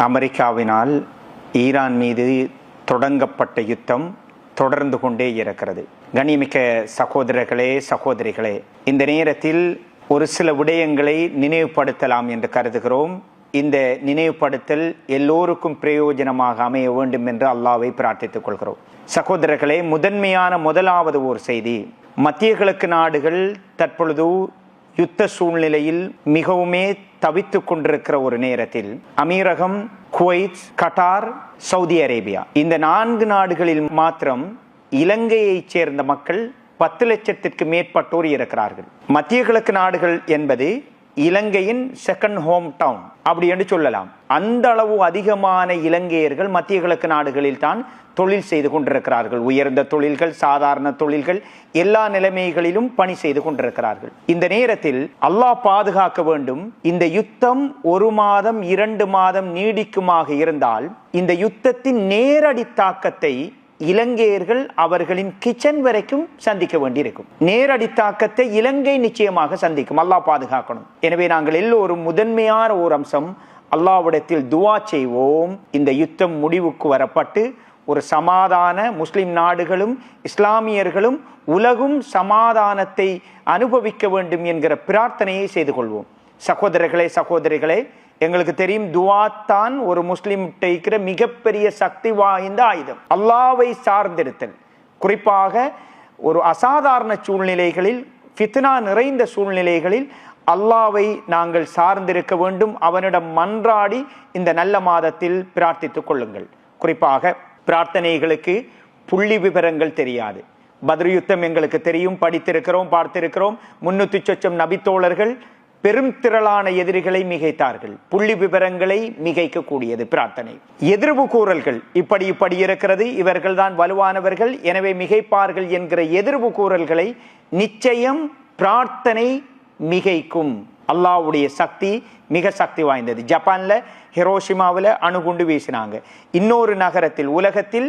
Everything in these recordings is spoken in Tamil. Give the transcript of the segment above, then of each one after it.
அமெரிக்காவினால் ஈரான் மீது தொடங்கப்பட்ட யுத்தம் தொடர்ந்து கொண்டே இருக்கிறது. கண்ணியமிக்க சகோதரர்களே, சகோதரிகளே, இந்த நேரத்தில் ஒரு சில விடயங்களை நினைவுபடுத்தலாம் என்று கருதுகிறோம். இந்த நினைவுபடுத்தல் எல்லோருக்கும் பிரயோஜனமாக அமைய வேண்டும் என்று அல்லாஹ்வை பிரார்த்தித்துக் கொள்கிறோம். சகோதரர்களே, முதலாவது ஒரு செய்தி, மத்திய கிழக்கு நாடுகள் தற்பொழுது யுத்த சூழ்நிலையில் மிகவுமே தவித்துக் கொண்டிருக்கிற ஒரு நேரத்தில் அமீரகம், குவைத், கட்டார், சவுதி அரேபியா இந்த 4 நாடுகளில் மாத்திரம் இலங்கையைச் சேர்ந்த மக்கள் 10 லட்சத்திற்கு மேற்பட்டோர் இருக்கிறார்கள். மத்திய கிழக்கு நாடுகள் என்பது இலங்கையின் செகண்ட் ஹோம் டவுன் அப்படி என்று சொல்லலாம். அந்த அளவு அதிகமான இலங்கையர்கள் மத்திய கிழக்கு நாடுகளில் தான் தொழில் செய்து கொண்டிருக்கிறார்கள். உயர்ந்த தொழில்கள், சாதாரண தொழில்கள், எல்லா நிலைமைகளிலும் பணி செய்து கொண்டிருக்கிறார்கள். இந்த நேரத்தில் அல்லாஹ் பாதுகாக்க வேண்டும். இந்த யுத்தம் 1 மாதம் 2 மாதம் நீடிக்குமாக இருந்தால் இந்த யுத்தத்தின் நேரடி தாக்கத்தை இலங்கையர்கள் அவர்களின் கிச்சன் வரைக்கும் சந்திக்க வேண்டியிருக்கும். நேரடி தாக்கத்தை இலங்கை நிச்சயமாக சந்திக்கும். அல்லாஹ் பாதுகாக்கணும். எனவே நாங்கள் எல்லோரும் முதன்மையான ஒரு அம்சம், அல்லாஹ்விடத்தில் துஆ செய்வோம். இந்த யுத்தம் முடிவுக்கு வரப்பட்டு ஒரு சமாதான முஸ்லிம் நாடுகளும் இஸ்லாமியர்களும் உலகும் சமாதானத்தை அனுபவிக்க வேண்டும் என்கிற பிரார்த்தனையை செய்து கொள்வோம். சகோதரர்களே, சகோதரிகளே, எங்களுக்கு தெரியும், துஆத்தான் ஒரு முஸ்லிம் இருக்கிற மிகப்பெரிய சக்தி வாய்ந்த ஆயுதம். அல்லாஹ்வை சார்ந்திருத்தல், குறிப்பாக ஒரு அசாதாரண சூழ்நிலைகளில், ஃபித்னா நிறைந்த சூழ்நிலைகளில் அல்லாஹ்வை நாங்கள் சார்ந்திருக்க வேண்டும். அவனிடம் மன்றாடி இந்த நல்ல மாதத்தில் பிரார்த்தித்துக் கொள்ளுங்கள். குறிப்பாக பிரார்த்தனைகளுக்கு புள்ளி விவரங்கள் தெரியாது. பத்ர் யுத்தம் எங்களுக்கு தெரியும், படித்திருக்கிறோம், பார்த்திருக்கிறோம். 300 சொச்சம் நபித்தோழர்கள் பெரும் திரளான எதிரிகளை மிகைத்தார்கள். புள்ளி விவரங்களை மிகைக்க கூடியது பிரார்த்தனை. எதிர்வு கூறல்கள் இப்படி இருக்கிறது, இவர்கள் தான் வலுவானவர்கள், எனவே மிகைப்பார்கள் என்கிற எதிர்வு கூறல்களை நிச்சயம் பிரார்த்தனை மிகைக்கும். அல்லாஹ்வுடைய சக்தி மிக சக்தி வாய்ந்தது. ஜப்பான்ல ஹிரோஷிமாவில் அணுகுண்டு வீசினாங்க. இன்னொரு நகரத்தில், உலகத்தில்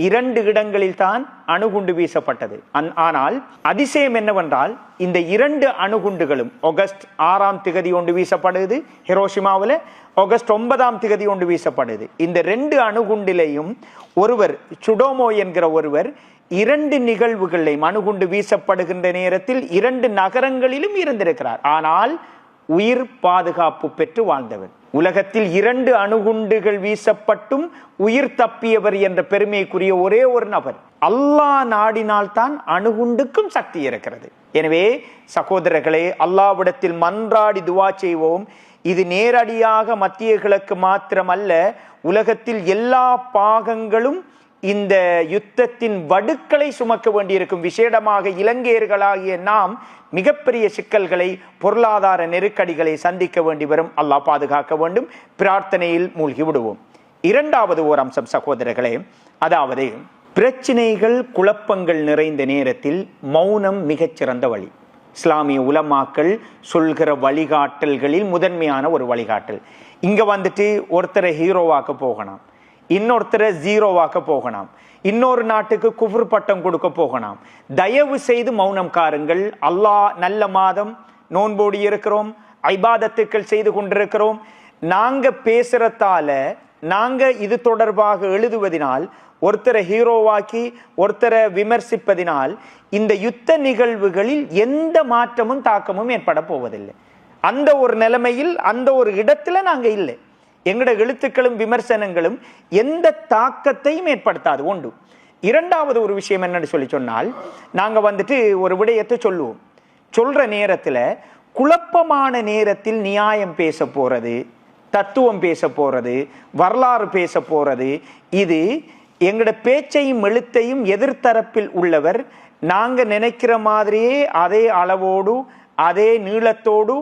2 இடங்களில் தான் அணுகுண்டு வீசப்பட்டது. ஆனால் அதிசயம் என்னவென்றால், இந்த 2 அணுகுண்டுகளும் ஆகஸ்ட் 6ஆம் திகதி ஒன்று வீசப்படுது ஹிரோஷிமாவில், ஆகஸ்ட் 9ஆம் திகதி ஒன்று வீசப்படுது. இந்த 2 அணுகுண்டிலையும் ஒருவர், சுடோமோ என்கிற ஒருவர், 2 நிகழ்வுகளையும் அணுகுண்டு வீசப்படுகின்ற நேரத்தில் 2 நகரங்களிலும் இருந்திருக்கிறார். ஆனால் உயிர் பாதுகாப்பு பெற்று வாழ்ந்தவர். உலகத்தில் 2 அணுகுண்டுகள் வீசப்பட்டும் உயிர் தப்பியவர் என்ற பெருமைக்குரிய ஒரே ஒரு நபர். அல்லாஹ் நாடினால்தான் அணுகுண்டுக்கும் சக்தி இருக்கிறது. எனவே சகோதரர்களே, அல்லாஹ்விடத்தில் மன்றாடி துஆ செய்வோம். இது நேரடியாக மத்திய கிழக்கு மாத்திரமல்ல, உலகத்தில் எல்லா பாகங்களும் இந்த யுத்தத்தின் வடுக்களை சுமக்க வேண்டியிருக்கும். விசேடமாக இலங்கையர்களாகிய நாம் மிகப்பெரிய சிக்கல்களை, பொருளாதார நெருக்கடிகளை சந்திக்க வேண்டி வரும். அல்லாஹ் பாதுகாக்க வேண்டும். பிரார்த்தனையில் மூழ்கி விடுவோம். 2வது ஓர் அம்சம் சகோதரர்களே, அதாவது பிரச்சனைகள், குழப்பங்கள் நிறைந்த நேரத்தில் மௌனம் மிகச்சிறந்த வழி. இஸ்லாமிய உலமாக்கள் சொல்கிற வழிகாட்டல்களில் முதன்மையான ஒரு வழிகாட்டல். இங்க வந்துட்டு ஒருத்தரை ஹீரோவாக்க போகணும், இன்னொருத்தரை ஜீரோவாக்க போகணும், இன்னொரு நாட்டுக்கு குஃப்ர் பட்டம் கொடுக்க போகணும். தயவு செய்து மௌனம் காருங்கள். அல்லாஹ் நல்ல மாதம், நோன்போடி இருக்கிறோம், ஐபாதத்துக்கள் செய்து கொண்டிருக்கிறோம். நாங்க பேசுறதால, நாங்க இது தொடர்பாக எழுதுவதனால், ஒருத்தரை ஹீரோவாக்கி ஒருத்தரை விமர்சிப்பதினால் இந்த யுத்த நிகழ்வுகளில் எந்த மாற்றமும் தாக்கமும் ஏற்பட போவதில்லை. அந்த ஒரு நிலைமையில், அந்த ஒரு இடத்துல நாங்க இல்லை. எங்களோட எழுத்துக்களும் விமர்சனங்களும் எந்த தாக்கத்தையும் ஏற்படுத்தாது. ஒன்று. 2வது ஒரு விஷயம் என்னன்னு சொன்னால், நாங்க வந்துட்டு ஒரு விடயத்தை சொல்லுவோம். சொல்ற நேரத்துல குழப்பமான நேரத்தில் நியாயம் பேச போறது, தத்துவம் பேச போறது, வரலாறு பேச போறது, இது எங்களோட பேச்சையும் எழுத்தையும் எதிர்த்தரப்பில் உள்ளவர் நாங்க நினைக்கிற மாதிரியே அதே அளவோடு, அதே நீளத்தோடு,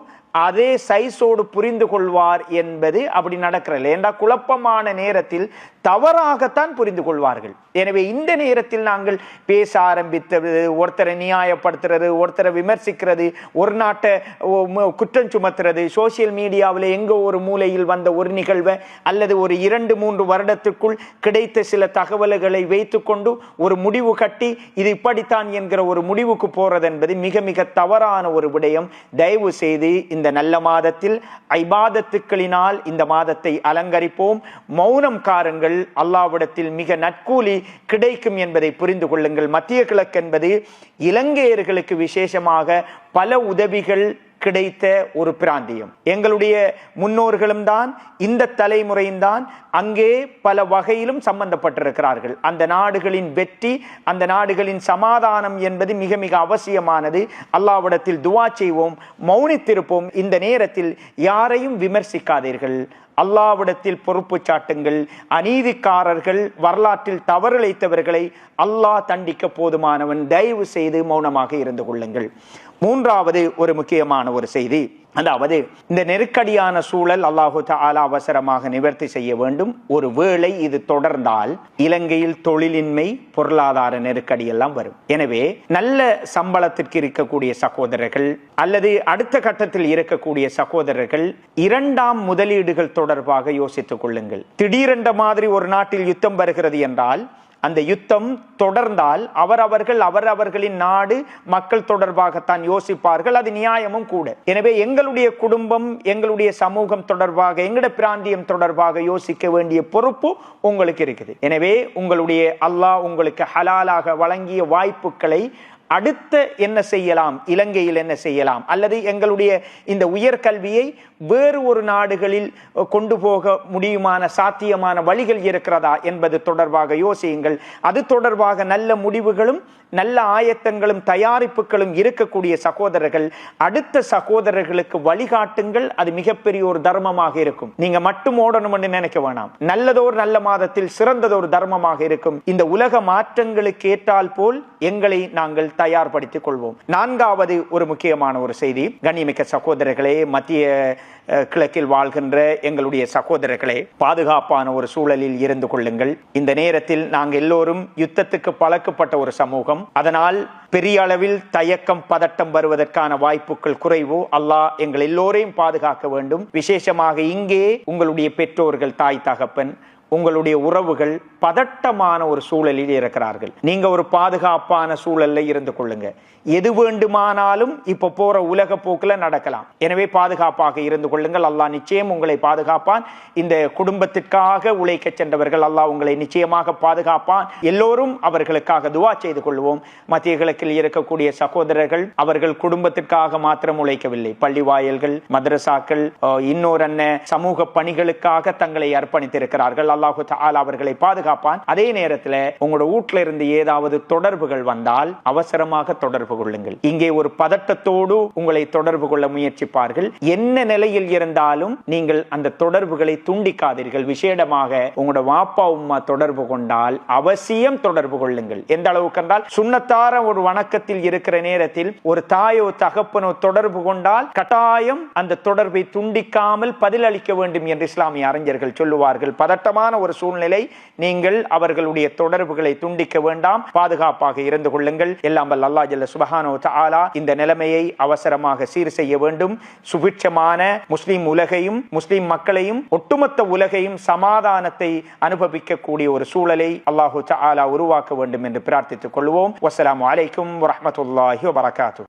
அதே சைஸோடு புரிந்து கொள்வார் என்பது அப்படி நடக்கிறல்ல. ஏண்டா குழப்பமான நேரத்தில் தவறாகத்தான் புரிந்து கொள்வார்கள். எனவே இந்த நேரத்தில் நாங்கள் பேச ஆரம்பித்தது, ஒருத்தரை நியாயப்படுத்துறது, ஒருத்தரை விமர்சிக்கிறது, ஒரு நாட்டை குற்றம் சுமத்துறது, சோசியல் மீடியாவில் எங்கோ ஒரு மூலையில் வந்த ஒரு நிகழ்வை அல்லது ஒரு 2-3 வருடத்திற்குள் கிடைத்த சில தகவல்களை வைத்துக்கொண்டு ஒரு முடிவு கட்டி இது இப்படித்தான் என்கிற ஒரு முடிவுக்கு போறது என்பது மிக மிக தவறான ஒரு விடயம். தயவு செய்து இந்த நல்ல மாதத்தில் இபாதத்துக்களினால் இந்த மாதத்தை அலங்கரிப்போம். மௌனம் காருங்கள், அல்லாஹ்விடத்தில் மிக நற்கூலி கிடைக்கும் என்பதை புரிந்து கொள்ளுங்கள். மத்திய கிழக்கு என்பது இலங்கையர்களுக்கு விசேஷமாக பல உதவிகள் கிடைத்த ஒரு பிராந்தியம். எங்களுடைய முன்னோர்களும் தான், இந்த தலைமுறையும் தான் அங்கே பல வகையிலும் சம்பந்தப்பட்டிருக்கிறார்கள். அந்த நாடுகளின் வெற்றி, அந்த நாடுகளின் சமாதானம் என்பது மிக மிக அவசியமானது. அல்லாஹ்விடத்தில் துஆ செய்வோம், மௌனித்திருப்போம். இந்த நேரத்தில் யாரையும் விமர்சிக்காதீர்கள், அல்லாஹ்விடத்தில் பொறுப்பு சாட்டுங்கள். அநீதிக்காரர்கள், வரலாற்றில் தவறிழைத்தவர்களை அல்லாஹ் தண்டிக்க போதுமானவன். தயவு செய்து மௌனமாக இருந்து கொள்ளுங்கள். மூன்றாவது ஒரு முக்கியமான ஒரு செய்தி, அதாவது இந்த நெருக்கடியான சூழல் அல்லாஹு தஆலா அவசரமாக நிவர்த்தி செய்ய வேண்டும். ஒரு வேளை இது தொடர்ந்தால் இலங்கையில் தொழிலின்மை, பொருளாதார நெருக்கடி எல்லாம் வரும். எனவே நல்ல சம்பளத்திற்கு இருக்கக்கூடிய சகோதரர்கள் அல்லது அடுத்த கட்டத்தில் இருக்கக்கூடிய சகோதரர்கள் இரண்டாம் முதலீடுகள் தொடர்பாக யோசித்துக் கொள்ளுங்கள். திடீரென்ற மாதிரி ஒரு நாட்டில் யுத்தம் வருகிறது என்றால், அந்த யுத்தம் தொடர்ந்தால் அவரவர்களின் நாடு மக்கள் தொடர்பாகத்தான் யோசிப்பார்கள். அது நியாயமும் கூட. எனவே எங்களுடைய குடும்பம், எங்களுடைய சமூகம் தொடர்பாக, எங்களுடைய பிராந்தியம் தொடர்பாக யோசிக்க வேண்டிய பொறுப்பு உங்களுக்கு இருக்குது. எனவே உங்களுடைய அல்லாஹ் உங்களுக்கு ஹலாலாக வழங்கிய வாய்ப்புகளை அடுத்த என்ன செய்யலாம், இலங்கையில் என்ன செய்யலாம், அல்லது எங்களுடைய இந்த உயர்கல்வியை வேறு ஒரு நாடுகளில் கொண்டு போக முடியுமான சாத்தியமான வழிகள் இருக்கிறதா என்பது தொடர்பாக யோசியுங்கள். அது தொடர்பாக நல்ல முடிவுகளும் நல்ல ஆயத்தங்களும் தயாரிப்புகளும் இருக்கக்கூடிய சகோதரர்கள் அடுத்த சகோதரர்களுக்கு வழிகாட்டுங்கள். அது மிகப்பெரிய ஒரு தர்மமாக இருக்கும். நீங்க மட்டும் ஓடணும் என்று நினைக்க வேணாம். நல்லதோர் நல்ல மாதத்தில் சிறந்ததொரு தர்மமாக இருக்கும். இந்த உலக மாற்றங்களுக்கு ஏற்றால் போல் எங்களை நாங்கள் தயார்படுத்திக் கொள்வோம். நான்காவது ஒரு முக்கியமான ஒரு செய்தி, கண்ணியமிக்க சகோதரர்களே, மத்திய கிழக்கில் வாழ்கின்ற எங்களுடைய சகோதரர்களே, பாதுகாப்பான ஒரு சூழலில் இருந்து கொள்ளுங்கள். இந்த நேரத்தில் நாங்கள் எல்லோரும் யுத்தத்துக்கு பழக்கப்பட்ட ஒரு சமூகம். அதனால் பெரிய அளவில் தயக்கம், பதட்டம் வருவதற்கான வாய்ப்புகள் குறைவு. அல்லாஹ் எங்கள் எல்லோரையும் பாதுகாக்க வேண்டும். விசேஷமாக இங்கே உங்களுடைய பெற்றோர்கள், தாய் தகப்பன், உங்களுடைய உறவுகள் பதட்டமான ஒரு சூழலில் இருக்கிறார்கள். நீங்க ஒரு பாதுகாப்பான சூழல்ல இருந்து கொள்ளுங்க. எது வேண்டுமானாலும் இப்ப போற உலக போக்குல நடக்கலாம். எனவே பாதுகாப்பாக இருந்து கொள்ளுங்கள். அல்லாஹ் நிச்சயம் உங்களை பாதுகாப்பான். இந்த குடும்பத்திற்காக உழைக்க சென்றவர்கள் அல்லாஹ் உங்களை நிச்சயமாக பாதுகாப்பான். எல்லோரும் அவர்களுக்காக துஆ செய்து கொள்வோம். மத்திய கிழக்கில் இருக்கக்கூடிய சகோதரர்கள் அவர்கள் குடும்பத்திற்காக மாத்திரம் உழைக்கவில்லை. பள்ளி வாயல்கள், மதரசாக்கள், இன்னொரு சமூக பணிகளுக்காக தங்களை அர்ப்பணித்திருக்கிறார்கள். அல்லாஹு தஆலா அவர்களை பாதுகாப்பான். அதே நேரத்தில் உங்களோட வீட்டில இருந்து ஏதாவது தொடர்புகள் வந்தால் அவசரமாக தொடர்பு கொள்ளுங்கள். இங்கே ஒரு பதட்டத்தோடு உங்களை தொடர்பு கொள்ள முயற்சிப்பார்கள். என்ன நிலையில் இருந்தாலும் நீங்கள் அந்த தொடர்புகளை துண்டிக்காதீர்கள். விசேடமாக உங்களோட வாப்பா உம்மா தொடர்பு கொண்டால் அவசியம் தொடர்பு கொள்ளுங்கள். எந்த அளவுக்கு என்றால், சுன்னத்தார ஒரு வணக்கத்தில் இருக்கிற நேரத்தில் ஒரு தாயோ தகப்பனோ தொடர்பு கொண்டால் கட்டாயம் அந்த தொடர்பை துண்டிக்காமல் பதிலளிக்க வேண்டும் என்று இஸ்லாமிய அறிஞர்கள் சொல்லுவார்கள். பதட்டமான ஒரு சூழ்நிலை, நீங்கள் அவர்களுடைய தொடர்புகளை துண்டிக்க வேண்டாம். பாதுகாப்பாக இருந்து கொள்ளுங்கள். எல்லாம் வல்ல அல்லாஹ் ஜல்ல சுப்ஹானஹு வ தஆலா இந்த நிலைமையை அவசரமாக சீர் செய்ய வேண்டும். சுபிட்சமான முஸ்லிம் உலகையும் முஸ்லிம் மக்களையும் ஒட்டுமொத்த உலகையும் சமாதானத்தை அனுபவிக்கக்கூடிய ஒரு சூழலை அல்லாஹு தஆலா உருவாக்க வேண்டும் என்று பிரார்த்தித்துக் கொள்வோம். வஸ்ஸலாமு அலைக்கும் வரஹ்மத்துல்லாஹி வபரகாத்துஹு.